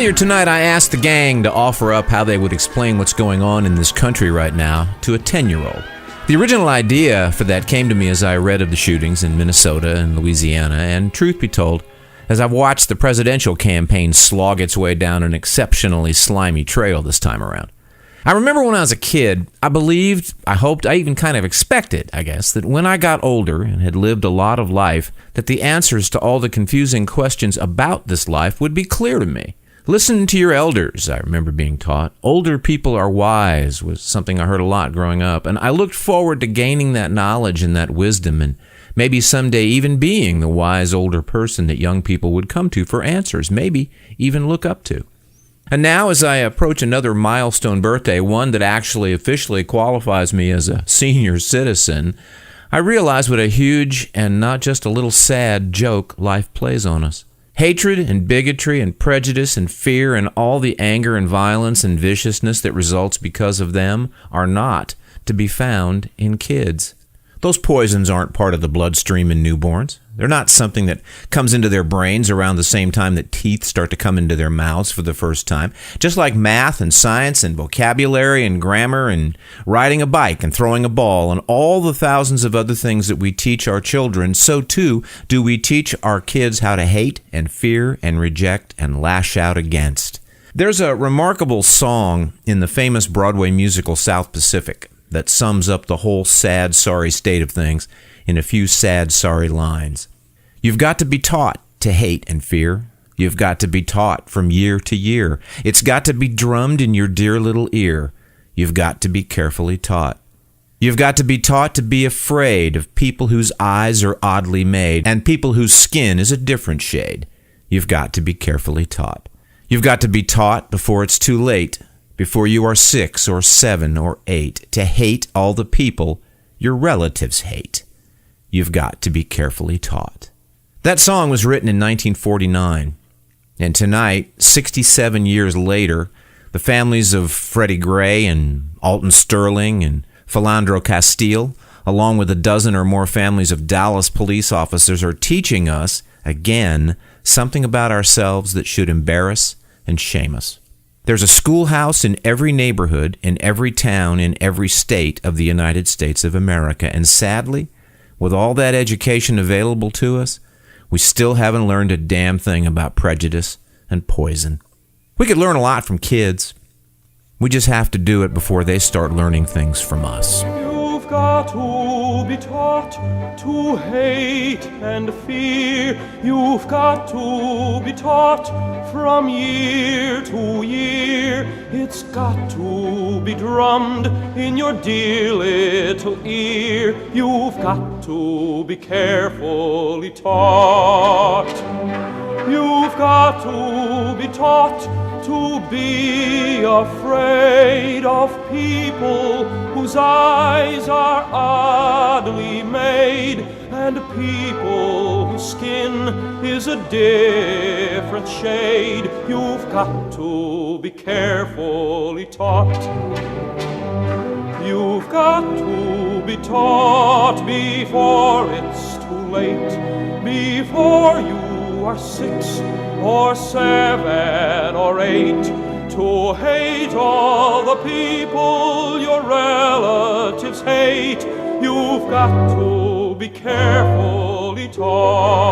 Earlier tonight, I asked the gang to offer up how they would explain what's going on in this country right now to a 10-year-old. The original idea for that came to me as I read of the shootings in Minnesota and Louisiana, and truth be told, as I've watched the presidential campaign slog its way down an exceptionally slimy trail this time around. I remember when I was a kid, I believed, I hoped, I even kind of expected, I guess, that when I got older and had lived a lot of life, that the answers to all the confusing questions about this life would be clear to me. Listen to your elders, I remember being taught. Older people are wise was something I heard a lot growing up, and I looked forward to gaining that knowledge and that wisdom and maybe someday even being the wise older person that young people would come to for answers, maybe even look up to. And now as I approach another milestone birthday, one that actually officially qualifies me as a senior citizen, I realize what a huge and not just a little sad joke life plays on us. Hatred and bigotry and prejudice and fear and all the anger and violence and viciousness that results because of them are not to be found in kids. Those poisons aren't part of the bloodstream in newborns. They're not something that comes into their brains around the same time that teeth start to come into their mouths for the first time. Just like math and science and vocabulary and grammar and riding a bike and throwing a ball and all the thousands of other things that we teach our children, so too do we teach our kids how to hate and fear and reject and lash out against. There's a remarkable song in the famous Broadway musical South Pacific that sums up the whole sad, sorry state of things in a few sad, sorry lines. You've got to be taught to hate and fear. You've got to be taught from year to year. It's got to be drummed in your dear little ear. You've got to be carefully taught. You've got to be taught to be afraid of people whose eyes are oddly made and people whose skin is a different shade. You've got to be carefully taught. You've got to be taught before it's too late, before you are 6 or 7 or 8, to hate all the people your relatives hate. You've got to be carefully taught. That song was written in 1949, and tonight, 67 years later, the families of Freddie Gray and Alton Sterling and Philandro Castile, along with a dozen or more families of Dallas police officers, are teaching us, again, something about ourselves that should embarrass and shame us. There's a schoolhouse in every neighborhood, in every town, in every state of the United States of America. And sadly, with all that education available to us, we still haven't learned a damn thing about prejudice and poison. We could learn a lot from kids. We just have to do it before they start learning things from us. You've got to be taught to hate and fear. You've got to be taught from year to year. It's got to be drummed in your dear little ear. You've got to be carefully taught. You've got to be taught to be afraid of people whose eyes are oddly made and people whose skin is a different shade. You've got to be carefully taught. You've got to be taught before it's too late, before you are 6 or 7 or 8, to hate all the people your relatives hate. You've got to be carefully taught.